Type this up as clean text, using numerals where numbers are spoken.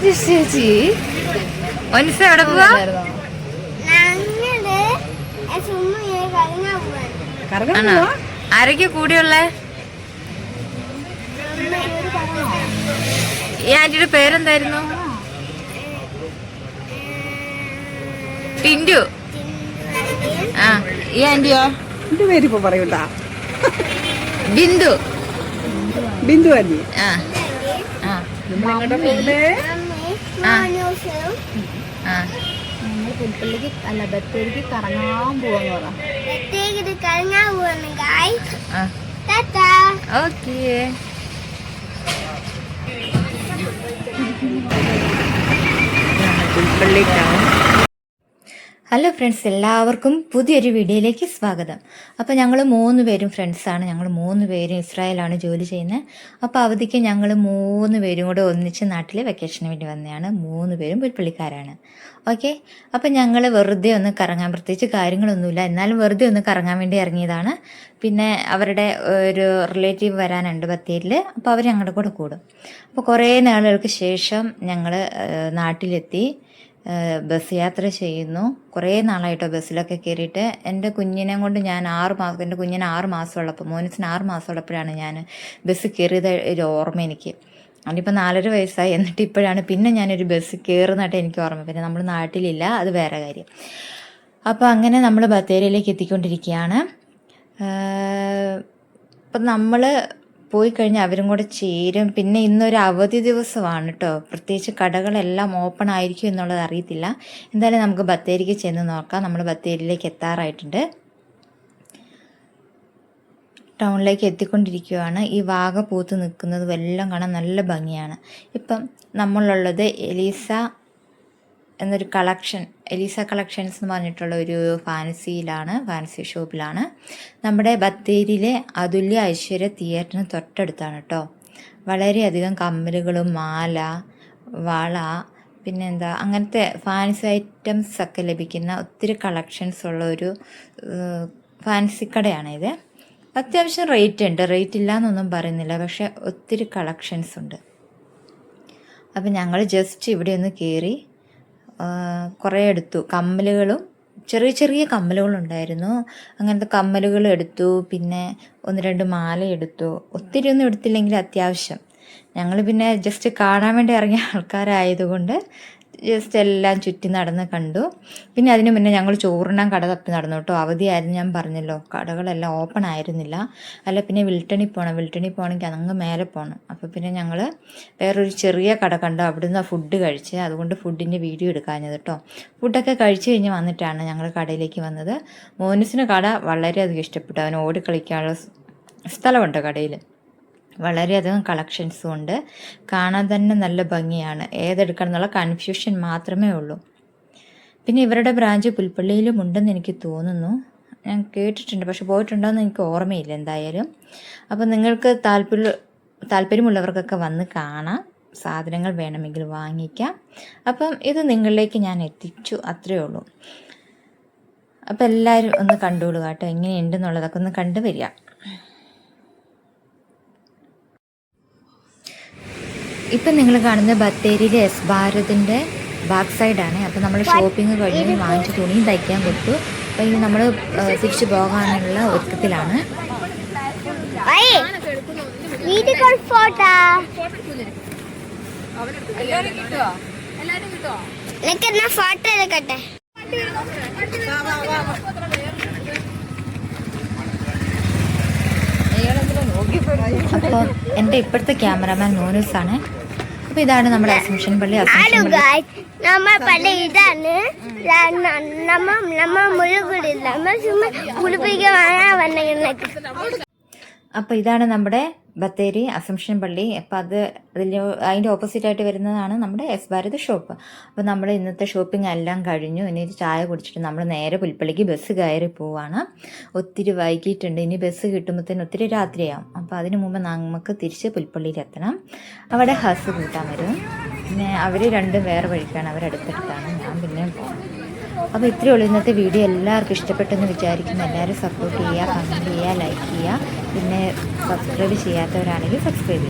ചേച്ചി ഒൻസ എവിടെ പോവാ? ആരൊക്കെ കൂടിയുള്ളേ? ഈ ആന്റിയുടെ പേരെന്തായിരുന്നു? ടിൻഡു. ആ, ഈ ആന്റിയോ? എന്റെ പേരിപ്പോ പറയൂട്ടാ. ബിന്ദു. ബിന്ദു ആന്റി. ആ ആ പുൽപ്പള്ളിക്ക് അല്ല ബത്തേരിക്ക് കറങ്ങാൻ പോവാന്ന് okay. Pulpally town. Hello friends, എല്ലാവർക്കും പുതിയൊരു വീഡിയോയിലേക്ക് സ്വാഗതം. അപ്പോൾ ഞങ്ങൾ 3 പേരും ഫ്രണ്ട്സാണ്. ഞങ്ങൾ 3 പേരും ഇസ്രായേലാണ് ജോലി ചെയ്യുന്നത്. അപ്പോൾ അവധിക്ക് ഞങ്ങൾ 3 പേരും കൂടെ ഒന്നിച്ച് നാട്ടിൽ വെക്കേഷന് വേണ്ടി വന്നതാണ്. 3 പേരും പുൽപ്പള്ളിക്കാരാണ്. ഓക്കെ, അപ്പോൾ ഞങ്ങൾ വെറുതെ ഒന്ന് കറങ്ങാൻ, പ്രത്യേകിച്ച് കാര്യങ്ങളൊന്നുമില്ല, എന്നാലും വെറുതെ ഒന്ന് കറങ്ങാൻ വേണ്ടി ഇറങ്ങിയതാണ്. പിന്നെ അവരുടെ ഒരു റിലേറ്റീവ് വരാനുണ്ട് ബത്തേരിയിൽ, അപ്പോൾ അവർ ഞങ്ങളുടെ കൂടെ കൂടും. അപ്പോൾ കുറേ നാളുകൾക്ക് ശേഷം ഞങ്ങൾ നാട്ടിലെത്തി. ബസ് യാത്ര ചെയ്യുന്നു. കുറേ നാളായിട്ടോ ബസ്സിലൊക്കെ കയറിയിട്ട്. എൻ്റെ കുഞ്ഞിനെ കൊണ്ട് ഞാൻ 6 മാസം, എൻ്റെ കുഞ്ഞിന് 6 മാസമുള്ളപ്പോൾ, മോനിസിന് 6 മാസമുള്ളപ്പോഴാണ് ഞാൻ ബസ് കയറിയത് ഒരു ഓർമ്മ എനിക്ക്. അതിപ്പോൾ 4.5 വയസ്സായി. എന്നിട്ട് ഇപ്പോഴാണ് പിന്നെ ഞാനൊരു ബസ് കയറുന്നതായിട്ട് എനിക്ക് ഓർമ്മ. പിന്നെ നമ്മൾ നാട്ടിലില്ല, അത് വേറെ കാര്യം. അപ്പോൾ അങ്ങനെ നമ്മൾ ബത്തേരിയിലേക്ക് എത്തിക്കൊണ്ടിരിക്കുകയാണ്. അപ്പം നമ്മൾ പോയി കഴിഞ്ഞാൽ അവരും കൂടെ ചേരും. പിന്നെ ഇന്നൊരു അവധി ദിവസമാണ് കേട്ടോ. പ്രത്യേകിച്ച് കടകളെല്ലാം ഓപ്പൺ ആയിരിക്കും എന്നുള്ളത് അറിയത്തില്ല. എന്തായാലും നമുക്ക് ബത്തേരിക്ക് ചെന്ന് നോക്കാം. നമ്മൾ ബത്തേരിയിലേക്ക് എത്താറായിട്ടുണ്ട്. ടൗണിലേക്ക് എത്തിക്കൊണ്ടിരിക്കുകയാണ്. ഈ വാഗ പൂത്ത് നിൽക്കുന്നതും എല്ലാം കാണാൻ നല്ല ഭംഗിയാണ്. ഇപ്പം നമ്മളുള്ളത് എലീസ എന്നൊരു കളക്ഷൻ, എലീസ കളക്ഷൻസ് എന്ന് പറഞ്ഞിട്ടുള്ള ഒരു ഫാൻസി ഷോപ്പിലാണ്. നമ്മുടെ ബത്തേരിയിലെ അതുല്യ ഐശ്വര്യ തിയേറ്ററിന് തൊട്ടടുത്താണ് കേട്ടോ. വളരെയധികം കമ്മലുകളും മാല, വള, പിന്നെന്താ അങ്ങനത്തെ ഫാൻസി ഐറ്റംസ് ഒക്കെ ലഭിക്കുന്ന ഒത്തിരി കളക്ഷൻസ് ഉള്ള ഒരു ഫാൻസി കടയാണ് ഇത്. അത്യാവശ്യം റേറ്റ് ഉണ്ട്, റേറ്റ് ഇല്ല എന്നൊന്നും പറയുന്നില്ല, പക്ഷെ ഒത്തിരി കളക്ഷൻസ് ഉണ്ട്. അപ്പം ഞങ്ങൾ ജസ്റ്റ് ഇവിടെ ഒന്ന് കയറി കുറേ എടുത്തു. കമ്മലുകളും ചെറിയ ചെറിയ കമ്മലുകളുണ്ടായിരുന്നു. അങ്ങനത്തെ കമ്മലുകൾ എടുത്തു. പിന്നെ 1-2 മാല എടുത്തു. ഒത്തിരി ഒന്നും എടുത്തില്ലെങ്കിൽ അത്യാവശ്യം. ഞങ്ങൾ പിന്നെ ജസ്റ്റ് കാണാൻ വേണ്ടി ഇറങ്ങിയ ആൾക്കാരായതുകൊണ്ട് ജസ്റ്റ് എല്ലാം ചുറ്റി നടന്ന് കണ്ടു. പിന്നെ അതിന് മുന്നേ ഞങ്ങൾ ചോറുണ്ണാൻ കട തപ്പി നടന്നു കേട്ടോ. അവധിയായിരുന്നു, ഞാൻ പറഞ്ഞല്ലോ, കടകളെല്ലാം ഓപ്പൺ ആയിരുന്നില്ല. അല്ല പിന്നെ വിൽട്ടണി പോകണമെങ്കിൽ അങ്ങ് മേലെ പോകണം. അപ്പോൾ പിന്നെ ഞങ്ങൾ വേറൊരു ചെറിയ കട കണ്ടു, അവിടുന്ന് ഫുഡ് കഴിച്ച്. അതുകൊണ്ട് ഫുഡിൻ്റെ വീഡിയോ എടുക്കാഞ്ഞത് കേട്ടോ. ഫുഡൊക്കെ കഴിച്ച് കഴിഞ്ഞ് വന്നിട്ടാണ് ഞങ്ങൾ കടയിലേക്ക് വന്നത്. മോനുസിന് കട വളരെയധികം ഇഷ്ടപ്പെട്ടു. അവന് ഓടിക്കളിക്കാനുള്ള സ്ഥലമുണ്ട് കടയിൽ. വളരെയധികം കളക്ഷൻസും ഉണ്ട്. കാണാൻ തന്നെ നല്ല ഭംഗിയാണ്. ഏതെടുക്കണം എന്നുള്ള കൺഫ്യൂഷൻ മാത്രമേ ഉള്ളൂ. പിന്നെ ഇവരുടെ ബ്രാഞ്ച് പുൽപ്പള്ളിയിലും ഉണ്ടെന്ന് എനിക്ക് തോന്നുന്നു. ഞാൻ കേട്ടിട്ടുണ്ട്, പക്ഷെ പോയിട്ടുണ്ടോയെന്ന് എനിക്ക് ഓർമ്മയില്ല എന്തായാലും. അപ്പം നിങ്ങൾക്ക് താല്പര്യമുള്ളവർക്കൊക്കെ വന്ന് കാണാം. സാധനങ്ങൾ വേണമെങ്കിൽ വാങ്ങിക്കാം. അപ്പം ഇത് നിങ്ങളിലേക്ക് ഞാൻ എത്തിച്ചു, അത്രയേ ഉള്ളൂ. അപ്പം എല്ലാവരും ഒന്ന് കണ്ടോളൂ കേട്ടോ, എങ്ങനെയുണ്ടെന്നുള്ളതൊക്കെ ഒന്ന് കണ്ടു വരിക. ഇപ്പം നിങ്ങൾ കാണുന്നത് ബത്തേരിയിലെ എസ് ഭാരതിൻ്റെ ബാക്ക് സൈഡാണ്. അപ്പോൾ നമ്മൾ ഷോപ്പിംഗ് കഴിഞ്ഞ് വാങ്ങിച്ച് തുണിയും തയ്ക്കാൻ കൊടുത്തു. അപ്പോൾ ഇനി നമ്മൾ തിരിച്ചു പോകാനുള്ള ഒരുക്കത്തിലാണ്. അപ്പോൾ എൻ്റെ ഇപ്പോഴത്തെ ക്യാമറാമാൻ മോനൂസാണ്. അപ്പോൾ ഇതാണ് നമ്മുടെ അസംഷൻ പള്ളി. അപ്പോൾ ഇതാണ് നമ്മുടെ ബത്തേരി അസംഷൻ പള്ളി. അപ്പോൾ അതിൻ്റെ ഓപ്പോസിറ്റായിട്ട് വരുന്നതാണ് നമ്മുടെ എസ് ഭാരത് ഷോപ്പ്. അപ്പോൾ നമ്മൾ ഇന്നത്തെ ഷോപ്പിംഗ് എല്ലാം കഴിഞ്ഞു. ഇനി ഒരു ചായ കുടിച്ചിട്ട് നമ്മൾ നേരെ പുൽപ്പള്ളിക്ക് ബസ് കയറി പോവാണ്. ഒത്തിരി വൈകിട്ടുണ്ട്. ഇനി ബസ് കിട്ടുമ്പോഴത്തേന് ഒത്തിരി രാത്രിയാവും. അപ്പോൾ അതിന് മുമ്പ് നമുക്ക് തിരിച്ച് പുൽപ്പള്ളിയിലെത്തണം. അവിടെ ഹസ് കൂട്ടാൻ വരും. പിന്നെ അവർ രണ്ടും വേറെ വഴിക്കാണ്, അവരടുത്തടുത്താണ്. ഞാൻ പിന്നെ പോകണം. അപ്പോൾ ഇത്രയേ ഉള്ളൂ ഇന്നത്തെ വീഡിയോ. എല്ലാവർക്കും ഇഷ്ടപ്പെട്ടെന്ന് വിചാരിക്കുന്നു. എല്ലാവരും സപ്പോർട്ട് ചെയ്യുക, കമൻറ്റ് ചെയ്യുക, ലൈക്ക് ചെയ്യുക. പിന്നെ സബ്സ്ക്രൈബ് ചെയ്യാത്തവരാണെങ്കിൽ സബ്സ്ക്രൈബ് ചെയ്യുക.